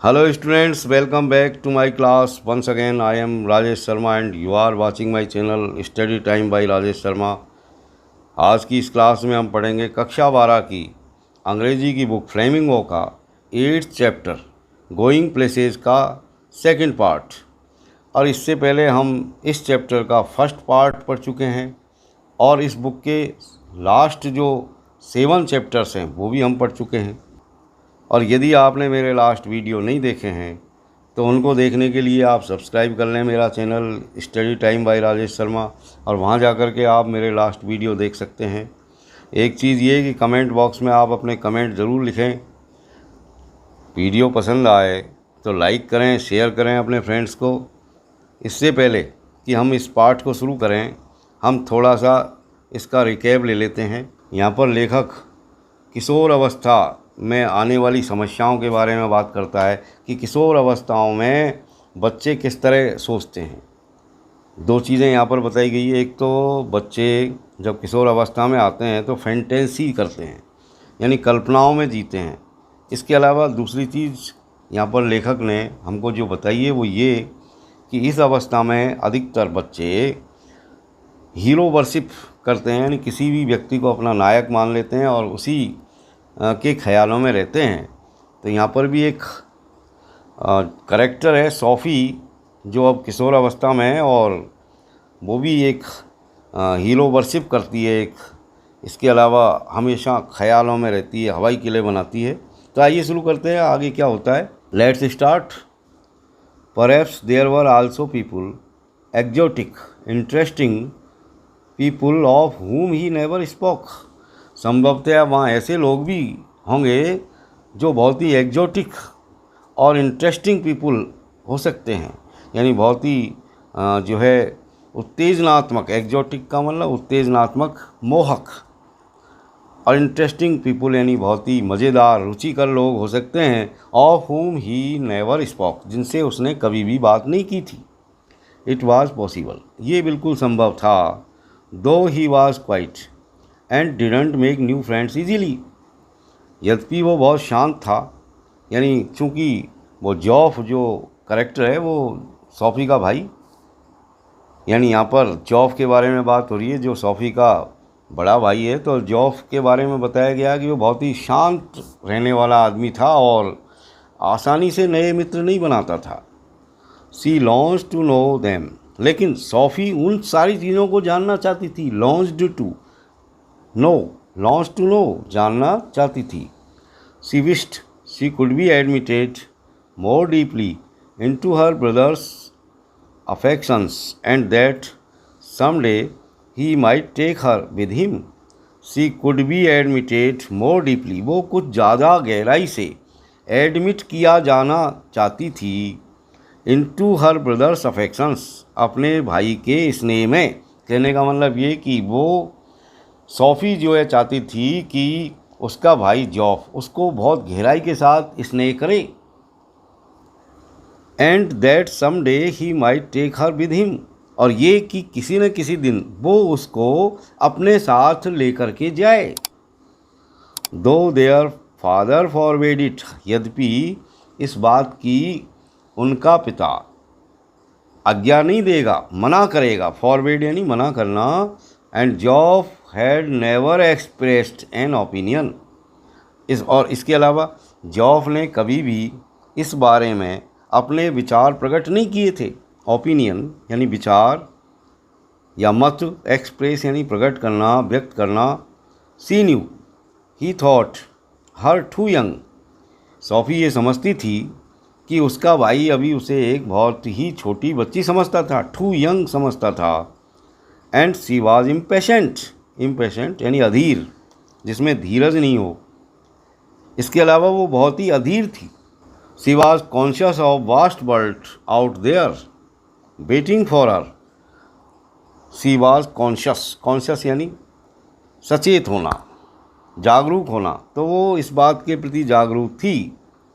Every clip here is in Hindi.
Hello students, welcome back to my class. Once again, I am Rajesh Sharma and you are watching my channel Study Time by Rajesh Sharma. आज की इस क्लास में हम पढ़ेंगे कक्षा 12 की अंग्रेजी की बुक फ्लेमिंगो का 8th चैप्टर गोइंग प्लेसेस का सेकंड पार्ट। और इससे पहले हम इस चैप्टर का फर्स्ट पार्ट पढ़ चुके हैं और इस बुक के लास्ट जो 7 चैप्टर्स हैं वो भी हम पढ़ चुके हैं। और यदि आपने मेरे लास्ट वीडियो नहीं देखे हैं तो उनको देखने के लिए आप सब्सक्राइब कर लें मेरा channel study time by Rajesh Sharma, और वहां जाकर के आप मेरे लास्ट वीडियो देख सकते हैं। एक चीज़ ये कि कमेंट बॉक्स में आप अपने कमेंट ज़रूर लिखें। वीडियो पसंद आए तो लाइक करें, शेयर करें अपने फ्रेंड्स को। इससे पहले कि हम इस पार्ट को शुरू करें, हम थोड़ा सा इसका रिकैप ले लेते हैं। यहाँ पर लेखक किशोर अवस्था में आने वाली समस्याओं के बारे में बात करता है कि किशोर अवस्थाओं में बच्चे किस तरह सोचते हैं। दो चीज़ें यहाँ पर बताई गई है। एक तो बच्चे जब किशोर अवस्था में आते हैं तो फैंटेसी करते हैं, यानी कल्पनाओं में जीते हैं। इसके अलावा दूसरी चीज़ यहाँ पर लेखक ने हमको जो बताई है वो ये कि इस अवस्था में अधिकतर बच्चे हीरो वर्शिप करते हैं, यानी किसी भी व्यक्ति को अपना नायक मान लेते हैं और उसी के ख्यालों में रहते हैं। तो यहाँ पर भी एक करैक्टर है सोफ़ी, जो अब किशोर अवस्था में है और वो भी एक हीरो वर्शिप करती है। इसके अलावा हमेशा ख्यालों में रहती है, हवाई किले बनाती है। तो आइए शुरू करते हैं, आगे क्या होता है। Let's start. Perhaps there were also people exotic interesting people of whom he never spoke. संभवतः वहाँ ऐसे लोग भी होंगे जो बहुत ही एग्जोटिक और इंटरेस्टिंग पीपुल हो सकते हैं, यानी बहुत ही जो है उत्तेजनात्मक। एग्जोटिक का मतलब उत्तेजनात्मक, मोहक, और इंटरेस्टिंग पीपुल यानी बहुत ही मज़ेदार, रुचिकर लोग हो सकते हैं। Of whom he never spoke, जिनसे उसने कभी भी बात नहीं की थी। इट वॉज पॉसिबल, ये बिल्कुल संभव था। दो he was quiet and didn't make new friends easily, यद्यपि वो बहुत शांत था, यानी चूँकि वो जॉफ जो करेक्टर है वो सोफ़ी का भाई, यानी यहाँ पर जॉफ के बारे में बात हो रही है जो सोफ़ी का बड़ा भाई है। तो जॉफ के बारे में बताया गया कि वो बहुत ही शांत रहने वाला आदमी था और आसानी से नए मित्र नहीं बनाता था। She longs to know them, लेकिन सोफ़ी उन सारी चीज़ों को जानना चाहती थी। Longed to know, longs to know, जानना चाहती थी। She wished she could be admitted more deeply into her brother's affections and that someday he might take her with him. She could be admitted more deeply, वो कुछ ज़्यादा गहराई से एडमिट किया जाना चाहती थी। into her brother's affections, अपने भाई के स्नेह में। कहने का मतलब ये कि वो सोफ़ी जो है चाहती थी कि उसका भाई जॉफ उसको बहुत गहराई के साथ स्नेह करे। And that someday he might take her with him, और ये कि किसी न किसी दिन वो उसको अपने साथ लेकर के जाए। दो देयर फादर फॉरवेड इट, यद्यपि इस बात की उनका पिता आज्ञा नहीं देगा, मना करेगा। फॉरवेड यानी मना करना। And जॉफ had never expressed an opinion, इसके अलावा जॉफ ने कभी भी इस बारे में अपने विचार प्रकट नहीं किए थे। ओपिनियन यानी विचार या मत, एक्सप्रेस यानी प्रकट करना, व्यक्त करना। She knew he thought her too young, Sophie ये समझती थी कि उसका भाई अभी उसे एक बहुत ही छोटी बच्ची समझता था, टू यंग समझता था। And she was impatient, impatient यानी अधीर, जिसमें धीरज नहीं हो। इसके अलावा वो बहुत ही अधीर थी। She was conscious of vast world out there waiting for her. She was conscious, conscious यानी सचेत होना, जागरूक होना। तो वो इस बात के प्रति जागरूक थी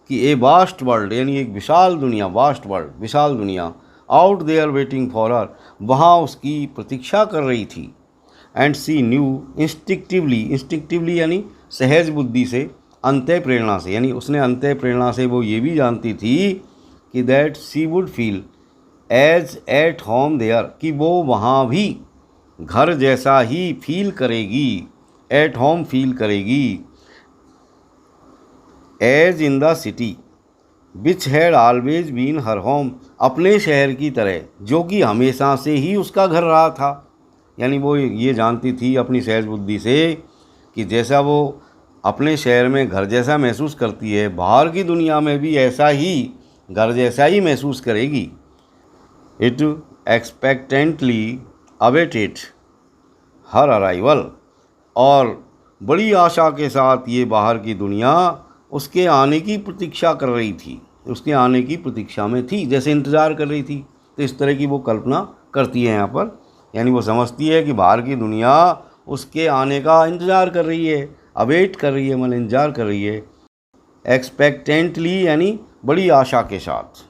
कि ए वास्ट वर्ल्ड यानी एक विशाल दुनिया, वास्ट वर्ल्ड विशाल दुनिया, out there waiting for her, वहाँ उसकी प्रतीक्षा कर रही थी। And she knew instinctively, instinctively यानी सहज बुद्धि से, अंतः प्रेरणा से, यानी उसने अंतः प्रेरणा से वो ये भी जानती थी कि that she would feel as at home there, कि वो वहाँ भी घर जैसा ही फील करेगी, एट होम फील करेगी, as in the city which had always been her home, अपने शहर की तरह जो कि हमेशा से ही उसका घर रहा था। यानी वो ये जानती थी अपनी सहज बुद्धि से कि जैसा वो अपने शहर में घर जैसा महसूस करती है, बाहर की दुनिया में भी ऐसा ही घर जैसा ही महसूस करेगी। इट एक्सपेक्टेंटली अवेटेड हर अराइवल, और बड़ी आशा के साथ ये बाहर की दुनिया उसके आने की प्रतीक्षा कर रही थी, उसके आने की प्रतीक्षा में थी, जैसे इंतज़ार कर रही थी। तो इस तरह की वो कल्पना करती है यहाँ पर, यानी वो समझती है कि बाहर की दुनिया उसके आने का इंतज़ार कर रही है, अवेट कर रही है, मतलब इंतज़ार कर रही है। एक्सपेक्टेंटली यानी बड़ी आशा के साथ।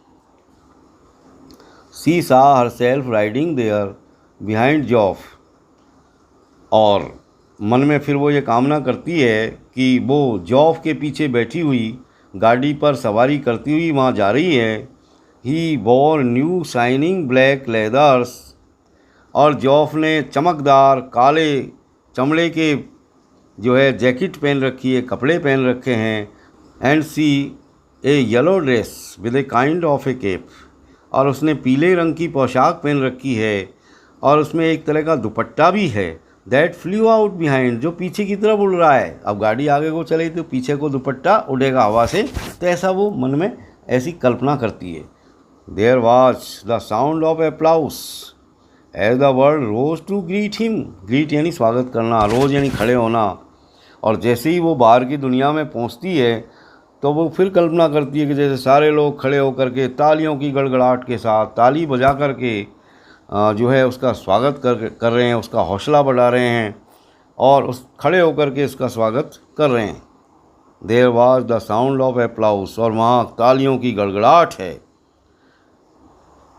She saw herself riding there behind Joff, और मन में फिर वो ये कामना करती है कि वो जॉफ के पीछे बैठी हुई गाड़ी पर सवारी करती हुई वहाँ जा रही है। He wore new shining black leathers, और जॉफ ने चमकदार काले चमड़े के जो है जैकेट पहन रखी है, कपड़े पहन रखे हैं। And she a yellow dress with a kind of a cape, और उसने पीले रंग की पोशाक पहन रखी है और उसमें एक तरह का दुपट्टा भी है। दैट फ्लू आउट बिहाइंड, जो पीछे की तरफ उड़ रहा है। अब गाड़ी आगे को चलेगी तो पीछे को दुपट्टा उड़ेगा हवा से, तो ऐसा वो मन में ऐसी कल्पना करती है। There was the sound of applause as the world rose to greet him, greet यानी स्वागत करना, रोज यानी खड़े होना। और जैसे ही वो बाहर की दुनिया में पहुंचती है तो वो फिर कल्पना करती है कि जैसे सारे लोग खड़े होकर के तालियों की गड़गड़ाहट के साथ ताली बजा करके जो है उसका स्वागत कर रहे हैं, उसका हौसला बढ़ा रहे हैं और उस खड़े होकर के उसका स्वागत कर रहे हैं। There was the sound of applause, और वहाँ तालियों की गड़गड़ाहट है।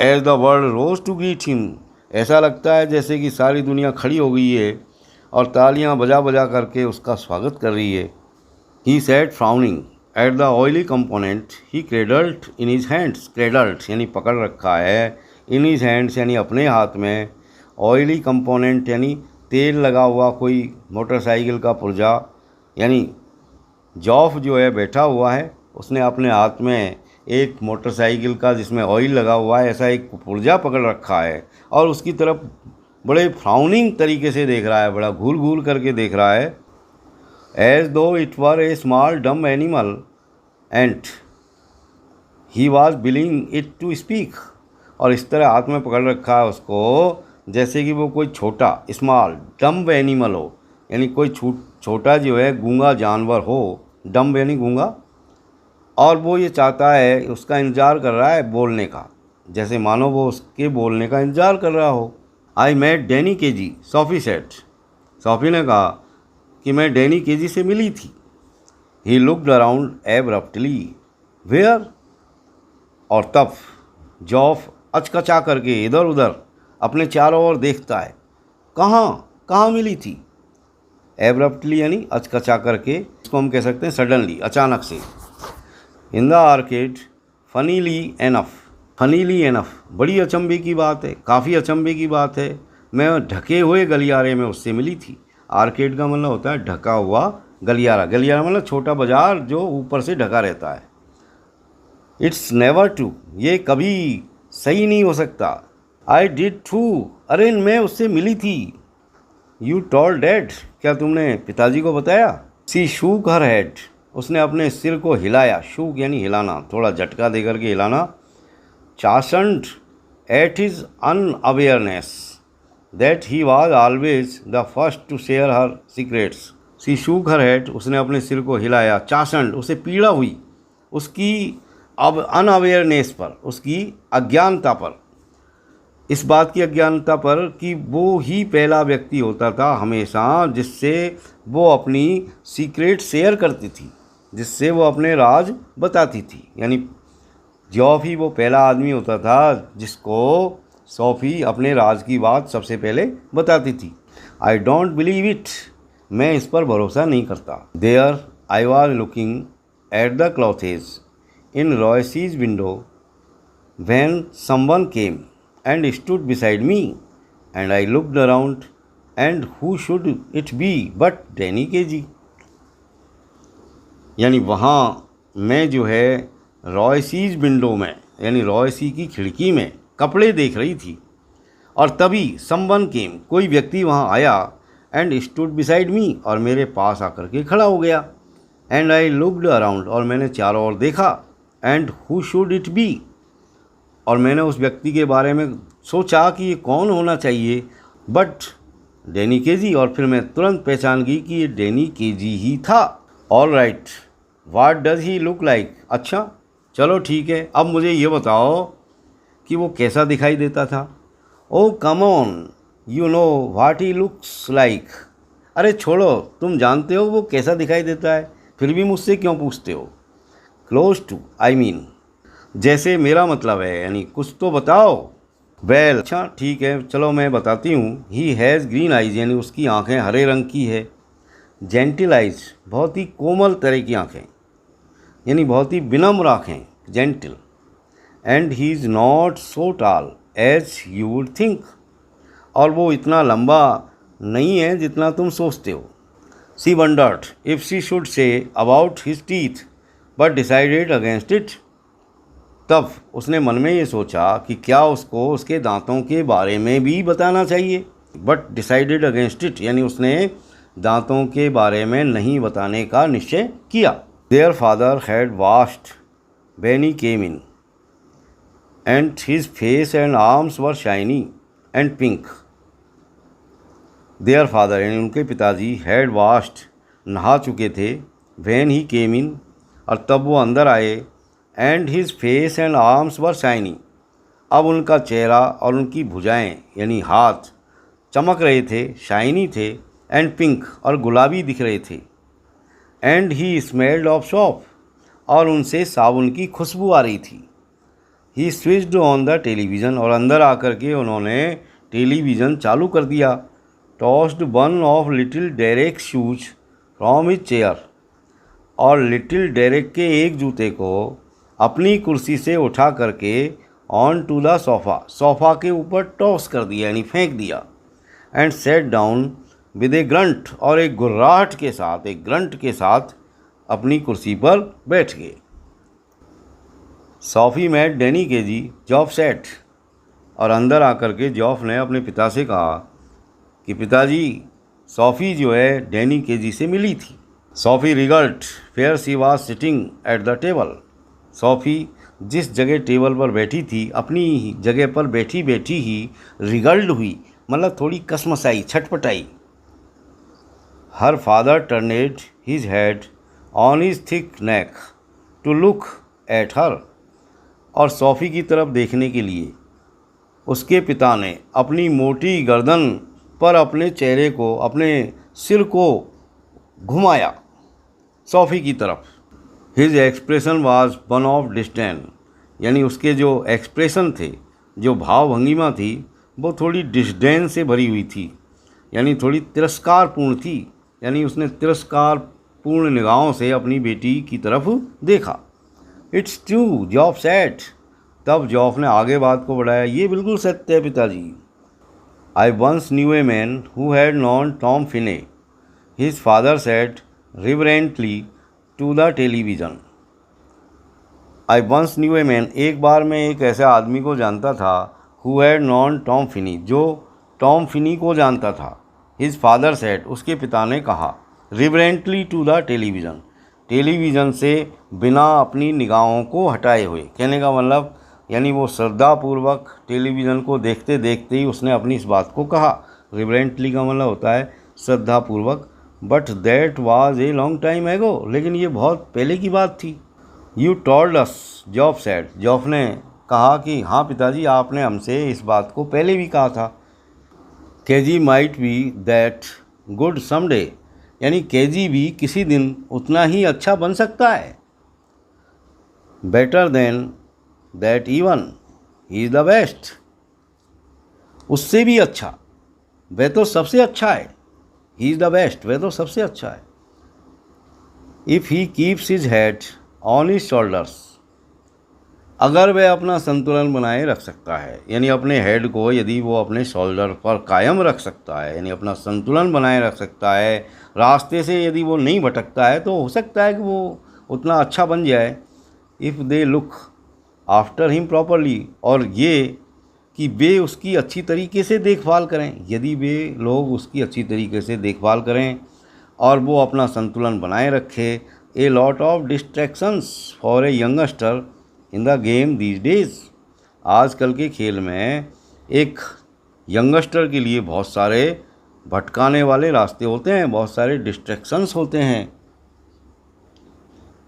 As the world rose to greet him, ऐसा लगता है जैसे कि सारी दुनिया खड़ी हो गई है और तालियां बजा बजा करके उसका स्वागत कर रही है। He sat frowning at the oily component he cradled in his hands, cradled यानी पकड़ रखा है, इन हिज हैंड्स यानी अपने हाथ में, ऑयली कंपोनेंट यानी तेल लगा हुआ कोई मोटरसाइकिल का पुर्जा, यानी जॉफ जो है बैठा हुआ है, उसने अपने हाथ में एक मोटरसाइकिल का जिसमें ऑयल लगा हुआ है ऐसा एक पुर्जा पकड़ रखा है और उसकी तरफ बड़े फ्राउनिंग तरीके से देख रहा है, बड़ा घूर घूर करके देख रहा है। As though it were a small dumb animal and he was willing it to speak, और इस तरह हाथ में पकड़ रखा है उसको जैसे कि वो कोई छोटा स्मॉल डम्ब एनिमल हो, यानी कोई छोटा जो है गूंगा जानवर हो, डम्ब यानी गूंगा, और वो ये चाहता है, उसका इंतज़ार कर रहा है बोलने का, जैसे मानो वो उसके बोलने का इंतज़ार कर रहा हो। I met Danny Casey, Sophie said, Sophie ने कहा कि मैं डैनी केजी से मिली थी। He looked around abruptly, where, और तब जॉफ अचकचा करके इधर उधर अपने चारों ओर देखता है, कहाँ मिली थी। एब्रप्टली यानी अचकचा करके, इसको हम कह सकते हैं सडनली, अचानक से। इन the arcade funnily enough, funnily enough बड़ी अचंभे की बात है, काफ़ी अचंभे की बात है, मैं ढके हुए गलियारे में उससे मिली थी। आर्केड का मतलब होता है ढका हुआ गलियारा, गलियारा मतलब छोटा बाजार जो ऊपर से ढका रहता है। इट्स नेवर टू, ये कभी सही नहीं हो सकता। आई डिड टू, अरे मैं उससे मिली थी। यू टोल्ड डैड, क्या तुमने पिताजी को बताया। सी शूक हर हेड, उसने अपने सिर को हिलाया, शूक यानी हिलाना, थोड़ा झटका दे करके हिलाना। Chastened at his unawareness that he was always the first to share her secrets. She shook her head, उसने अपने सिर को हिलाया। चाशंड, उसे पीड़ा हुई उसकी अब अनअवेयरनेस पर, उसकी अज्ञानता पर, इस बात की अज्ञानता पर कि वो ही पहला व्यक्ति होता था हमेशा जिससे वो अपनी सीक्रेट शेयर करती थी, जिससे वो अपने राज बताती थी। यानी जॉफ ही वो पहला आदमी होता था जिसको सोफ़ी अपने राज की बात सबसे पहले बताती थी। आई डोंट बिलीव इट, मैं इस पर भरोसा नहीं करता। There I was looking at the clothes in Royce's window when someone came and stood beside me, and I looked around, and who should it be but Danny KG। यानी वहाँ मैं जो है रॉयसीज विंडो में यानी रॉयसी की खिड़की में कपड़े देख रही थी, और तभी समवन केम कोई व्यक्ति वहाँ आया, एंड स्टूड बिसाइड मी और मेरे पास आकर के खड़ा हो गया, एंड आई लुक्ड अराउंड और मैंने चारों ओर देखा, and who should it be और मैंने उस व्यक्ति के बारे में सोचा कि ये कौन होना चाहिए, बट डैनी केजी, और फिर मैं तुरंत पहचान गई कि ये डैनी केजी ही था। All right, what does he look like. अच्छा चलो ठीक है, अब मुझे ये बताओ कि वो कैसा दिखाई देता था। Oh come on, you know what he looks like. अरे छोड़ो, तुम जानते हो वो कैसा दिखाई देता है, फिर भी मुझसे क्यों पूछते हो। क्लोज टू, आई मीन, जैसे मेरा मतलब है, यानी कुछ तो बताओ। वेल अच्छा ठीक है, चलो मैं बताती हूँ। ही हैज़ ग्रीन आइज, यानी उसकी आँखें हरे रंग की है। जेंटिल आइज, बहुत ही कोमल तरह की आँखें, यानी बहुत ही विनम्र आँखें, gentle. And he is not so tall as you would think, और वो इतना लंबा नहीं है जितना तुम सोचते हो। She wondered if she should say about his teeth but decided against it. तब उसने मन में ये सोचा कि क्या उसको उसके दांतों के बारे में भी बताना चाहिए, बट डिसाइडेड अगेंस्ट इट, यानी उसने दांतों के बारे में नहीं बताने का निश्चय किया। Their father had washed when he came in, and his face and arms were shiny and pink. Their father यानी उनके पिताजी, हैड वाश्ड नहा चुके थे, व्हेन ही केम इन और तब वो अंदर आए, and his face and arms were shiny, अब उनका चेहरा और उनकी भुजाएं यानी हाथ चमक रहे थे, शाइनी थे, एंड पिंक और गुलाबी दिख रहे थे। And he smelled of shop, और उनसे साबुन की खुशबू आ रही थी। ही स्विच्ड ऑन द टेलीविज़न, और अंदर आकर के उन्होंने टेलीविज़न चालू कर दिया। Tossed one of little Derek shoes from his chair, और लिटिल डेरेक के एक जूते को अपनी कुर्सी से उठा करके ऑन टू द सोफ़ा के ऊपर टॉस कर दिया यानी फेंक दिया। And set down with A grunt, और एक गुर्राहट के साथ, एक ग्रंट के साथ अपनी कुर्सी पर बैठ गए। Sophie met Danny Casey Job said, और अंदर आकर के जॉफ ने अपने पिता से कहा कि पिताजी, सॉफ़ी जो है डैनी केजी से मिली थी। Sophie wriggled where she was sitting at the table, Sophie जिस जगह टेबल पर बैठी थी, अपनी जगह पर बैठी बैठी ही रिगल्ड हुई, मतलब थोड़ी कसमसाई, छटपटाई। Her father turned his head on his thick neck to look at her, और सॉफ़ी की तरफ देखने के लिए उसके पिता ने अपनी मोटी गर्दन पर अपने चेहरे को, अपने सिर को घुमाया सॉफ़ी की तरफ। His expression was one of disdain, यानी उसके जो एक्सप्रेशन थे, जो भाव भंगिमा थी, वो थोड़ी डिस्डेन से भरी हुई थी, यानी थोड़ी तिरस्कारपूर्ण थी, यानी उसने तिरस्कारपूर्ण निगाहों से अपनी बेटी की तरफ देखा। इट्स ट्रू, जॉब सेट, तब जॉफ ने आगे बात को बढ़ाया, ये बिल्कुल सत्य है पिताजी। I once knew a man who had known Tom Finney, his father said reverently to the television. I once knew a man, एक बार मैं एक ऐसे आदमी को जानता था, who had known Tom Finney, जो टॉम फिनी को जानता था। हिज फादर सेड, उसके पिता ने कहा, रिवरेंटली टू द टेलीविज़न, टेलीविज़न से बिना अपनी निगाहों को हटाए हुए, कहने का मतलब यानी वो श्रद्धापूर्वक टेलीविज़न को देखते देखते ही उसने अपनी इस बात को कहा। रिवरेंटली का मतलब होता है श्रद्धापूर्वक, but that was a long time एगो, लेकिन ये बहुत पहले की बात थी। You told us, job said, job ने कहा कि हाँ पिताजी, आपने हमसे इस बात को पहले भी कहा था। KG might be that good someday, यानी केजी भी किसी दिन उतना ही अच्छा बन सकता है। Better than that even, he is the best, उससे भी अच्छा, वह तो सबसे अच्छा है। ही इज़ द बेस्ट, वह तो सबसे अच्छा है। If he keeps his head on his shoulders, अगर वह अपना संतुलन बनाए रख सकता है, यानी अपने हेड को यदि वो अपने शोल्डर पर कायम रख सकता है, यानी अपना संतुलन बनाए रख सकता है, रास्ते से यदि वो नहीं भटकता है, तो हो सकता है कि वो उतना अच्छा बन जाए। If they look after him properly, और ये कि वे उसकी अच्छी तरीके से देखभाल करें, यदि वे लोग उसकी अच्छी तरीके से देखभाल करें और वो अपना संतुलन बनाए रखे। A lot of distractions for a youngster in the game these days, आजकल के खेल में एक यंगस्टर के लिए बहुत सारे भटकाने वाले रास्ते होते हैं, बहुत सारे डिस्ट्रैक्शंस होते हैं,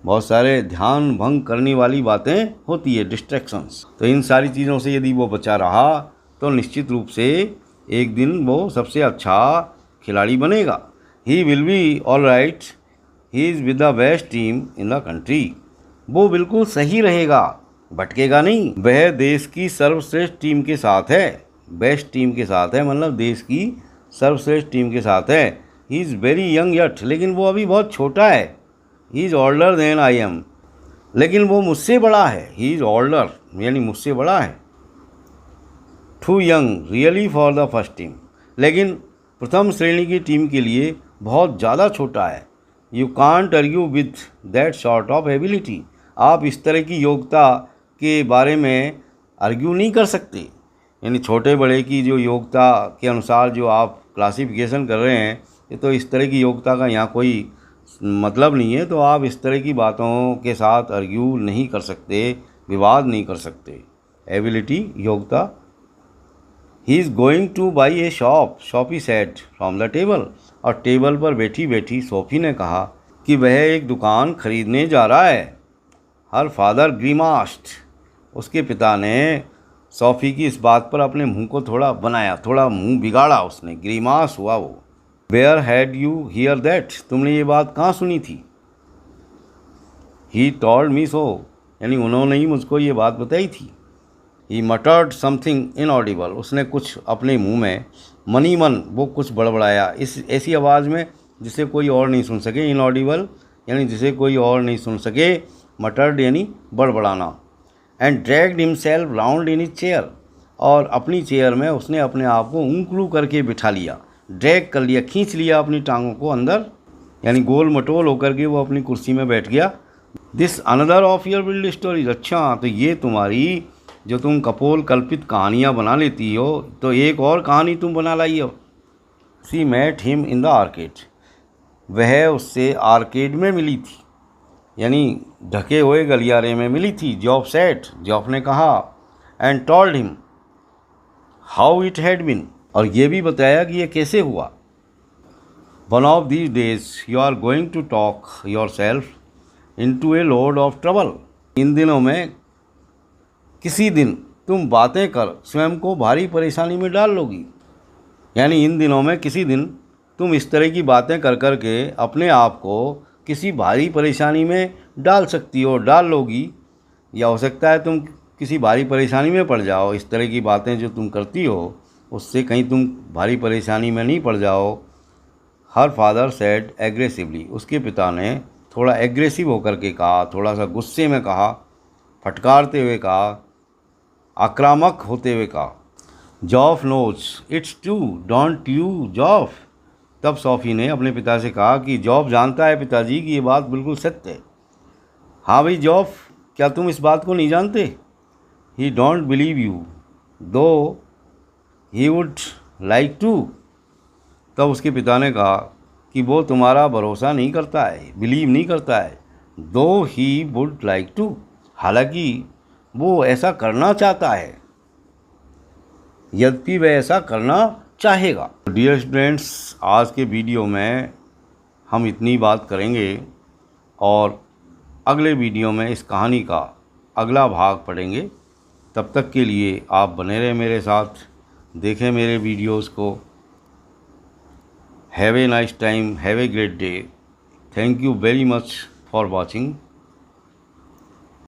बहुत सारे ध्यान भंग करने वाली बातें होती है, डिस्ट्रैक्शंस। तो इन सारी चीज़ों से यदि वो बचा रहा तो निश्चित रूप से एक दिन वो सबसे अच्छा खिलाड़ी बनेगा। He will be all right, he is with the best team in the country, वो बिल्कुल सही रहेगा, भटकेगा नहीं। वह देश की सर्वश्रेष्ठ टीम के साथ है, बेस्ट टीम के साथ है, मतलब देश की सर्वश्रेष्ठ टीम के साथ है। He is very young yet, लेकिन वो अभी बहुत छोटा है। He is older than I am, लेकिन वो मुझसे बड़ा है। ही इज़ ओल्डर यानी मुझसे बड़ा है। Too young really for the first team, लेकिन प्रथम श्रेणी की टीम के लिए बहुत ज़्यादा छोटा है। You can't argue with that sort of ability, आप इस तरह की योग्यता के बारे में आर्ग्यू नहीं कर सकते, यानी छोटे बड़े की जो योग्यता के अनुसार जो आप क्लासिफिकेशन कर रहे हैं, ये तो इस तरह की योग्यता का यहाँ कोई मतलब नहीं है, तो आप इस तरह की बातों के साथ आर्ग्यू नहीं कर सकते, विवाद नहीं कर सकते। एबिलिटी, योग्यता। He is going to buy a shop, shoppy set from the table, और टेबल पर बैठी बैठी सोफी ने कहा कि वह एक दुकान खरीदने जा रहा है। हर फादर ग्रीमास्ट, उसके पिता ने सोफी की इस बात पर अपने मुंह को थोड़ा बनाया, थोड़ा मुंह बिगाड़ा उसने, ग्रीमास हुआ वो। Where had you hear that, तुमने ये बात कहाँ सुनी थी। ही टोल्ड मी सो, यानी उन्होंने ही मुझको ये बात बताई थी। ही मटर्ड समथिंग इनऑडिबल, उसने कुछ अपने मुंह में मनी मन वो कुछ बड़बड़ाया, इस ऐसी आवाज़ में जिसे कोई और नहीं सुन सके। इनऑडिबल यानी जिसे कोई और नहीं सुन सके, मटर्ड यानी बड़बड़ाना। And dragged himself round in his chair, और अपनी चेयर में उसने अपने आप को ऊँकलू करके बिठा लिया, ड्रैग कर लिया, खींच लिया अपनी टांगों को अंदर, यानी गोल मटोल होकर के वो अपनी कुर्सी में बैठ गया। This another of your wild stories, अच्छा तो ये तुम्हारी जो तुम कपोल कल्पित कहानियाँ बना लेती हो, तो एक और कहानी तुम बना लाई हो। She met him in the arcade, वह उससे आर्केड में मिली थी, यानी ढके हुए गलियारे में मिली थी। जॉब सेट, जॉब ने कहा। And told him how it had been, और ये भी बताया कि ये कैसे हुआ। One of these days you are going to talk yourself into a load of trouble, इन दिनों में किसी दिन तुम बातें कर स्वयं को भारी परेशानी में डाल लोगी, यानी इन दिनों में किसी दिन तुम इस तरह की बातें कर कर के अपने आप को किसी भारी परेशानी में डाल सकती हो, डाल लोगी, या हो सकता है तुम किसी भारी परेशानी में पड़ जाओ। इस तरह की बातें जो तुम करती हो उससे कहीं तुम भारी परेशानी में नहीं पड़ जाओ। हर फादर सेड एग्रेसिवली, उसके पिता ने थोड़ा एग्रेसिव होकर के कहा, थोड़ा सा गुस्से में कहा, फटकारते हुए कहा, आक्रामक होते हुए कहा। Joff knows it's true don't you Joff, तब सोफी ने अपने पिता से कहा कि जॉफ जानता है पिताजी कि ये बात बिल्कुल सत्य है। हाँ भाई जॉफ, क्या तुम इस बात को नहीं जानते। ही डोंट बिलीव यू दो ही वुड लाइक टू, तब उसके पिता ने कहा कि वो तुम्हारा भरोसा नहीं करता है, बिलीव नहीं करता है। दो ही वुड लाइक टू, हालांकि वो ऐसा करना चाहता है, यद्यपि वह ऐसा करना चाहेगा। डियर स्टूडेंट्स, आज के वीडियो में हम इतनी बात करेंगे और अगले वीडियो में इस कहानी का अगला भाग पढ़ेंगे। तब तक के लिए आप बने रहें मेरे साथ, देखें मेरे वीडियोस को। Have a nice time, have a great day. Thank you very much for watching.